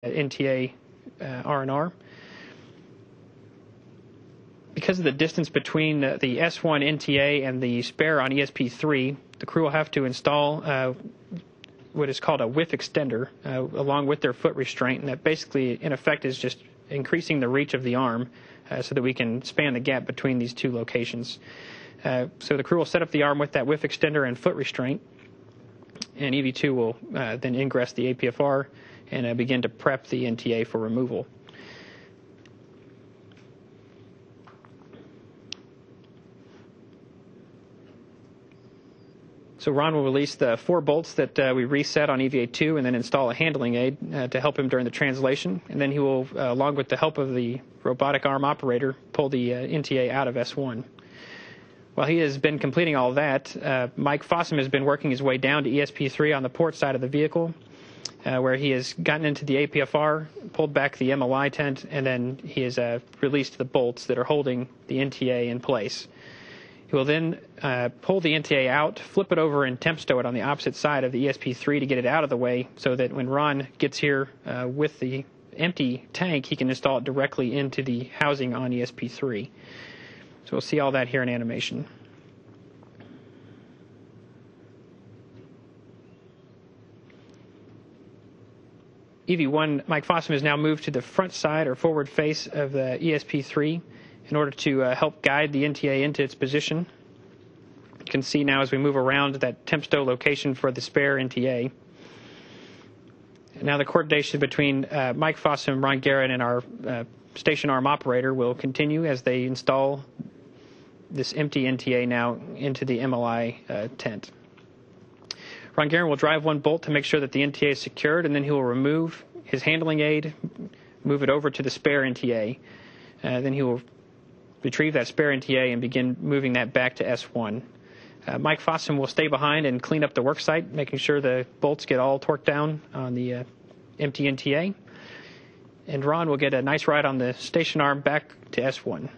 NTA R&R. Because of the distance between the S1 NTA and the spare on ESP3, the crew will have to install what is called a whiff extender along with their foot restraint, and that basically, in effect, is just increasing the reach of the arm so that we can span the gap between these two locations. So the crew will set up the arm with that whiff extender and foot restraint, and EV2 will then ingress the APFR and begin to prep the NTA for removal. So Ron will release the 4 bolts that we reset on EVA2 and then install a handling aid to help him during the translation. And then he will, along with the help of the robotic arm operator, pull the NTA out of S1. While he has been completing all of that, Mike Fossum has been working his way down to ESP3 on the port side of the vehicle, where he has gotten into the APFR, pulled back the MLI tent, and then he has released the bolts that are holding the NTA in place. He will then pull the NTA out, flip it over, and temp stow it on the opposite side of the ESP3 to get it out of the way so that when Ron gets here with the empty tank, he can install it directly into the housing on ESP3. So we'll see all that here in animation. EV1, Mike Fossum has now moved to the front side or forward face of the ESP3 in order to help guide the NTA into its position. You can see now as we move around that temp stow location for the spare NTA. And now the coordination between Mike Fossum, Ron Garrett, and our station arm operator will continue as they install this empty NTA now into the MLI tent. Ron Garrett will drive 1 bolt to make sure that the NTA is secured, and then he will remove his handling aid, move it over to the spare NTA. Then he will retrieve that spare NTA and begin moving that back to S1. Mike Fossum will stay behind and clean up the work site, making sure the bolts get all torqued down on the empty NTA. And Ron will get a nice ride on the station arm back to S1.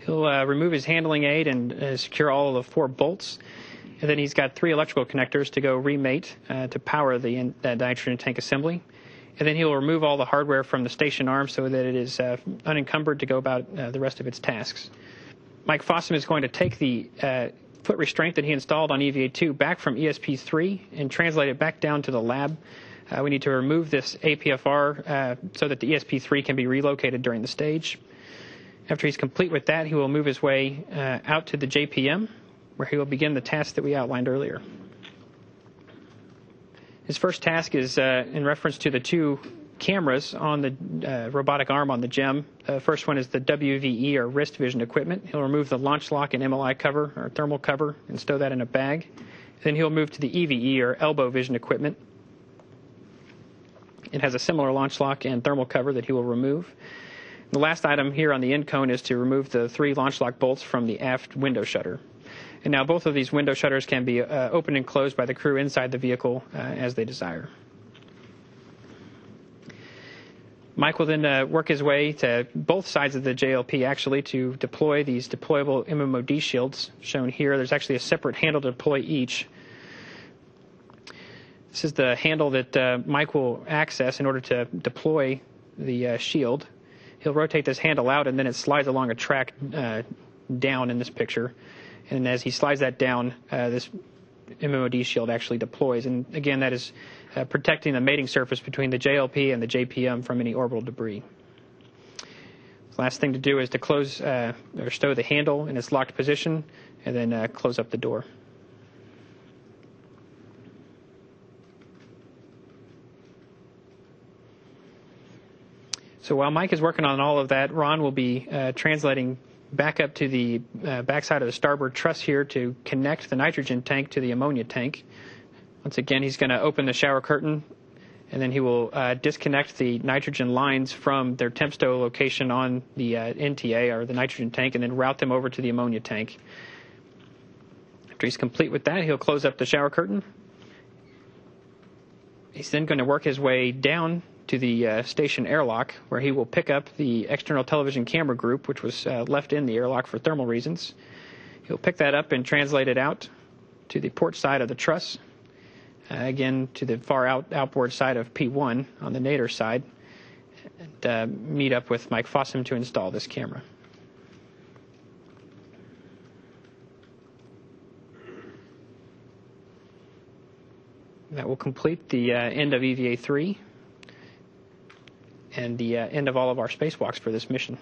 He'll remove his handling aid and secure all of the 4 bolts. And then he's got 3 electrical connectors to go remate to power that nitrogen tank assembly. And then he'll remove all the hardware from the station arm so that it is unencumbered to go about the rest of its tasks. Mike Fossum is going to take the foot restraint that he installed on EVA2 back from ESP3 and translate it back down to the lab. We need to remove this APFR so that the ESP3 can be relocated during the stage. After he's complete with that, he will move his way out to the JPM, where he will begin the task that we outlined earlier. His first task is in reference to the 2 cameras on the robotic arm on the GEM. First one is the WVE, or wrist vision equipment. He'll remove the launch lock and MLI cover, or thermal cover, and stow that in a bag. Then he'll move to the EVE, or elbow vision equipment. It has a similar launch lock and thermal cover that he will remove. The last item here on the end cone is to remove the 3 launch lock bolts from the aft window shutter. And now both of these window shutters can be opened and closed by the crew inside the vehicle as they desire. Mike will then work his way to both sides of the JLP actually to deploy these deployable MMOD shields shown here. There's actually a separate handle to deploy each. This is the handle that Mike will access in order to deploy the shield. He'll rotate this handle out, and then it slides along a track down in this picture. And as he slides that down, this MMOD shield actually deploys. And again, that is protecting the mating surface between the JLP and the JPM from any orbital debris. The last thing to do is to close or stow the handle in its locked position, and then close up the door. So while Mike is working on all of that, Ron will be translating back up to the backside of the starboard truss here to connect the nitrogen tank to the ammonia tank. Once again, he's going to open the shower curtain, and then he will disconnect the nitrogen lines from their temp stow location on the NTA, or the nitrogen tank, and then route them over to the ammonia tank. After he's complete with that, he'll close up the shower curtain. He's then going to work his way down to the station airlock, where he will pick up the external television camera group, which was left in the airlock for thermal reasons. He'll pick that up and translate it out to the port side of the truss, again to the far outboard side of P1 on the nadir side, and meet up with Mike Fossum to install this camera. That will complete the end of EVA 3 and the end of all of our spacewalks for this mission.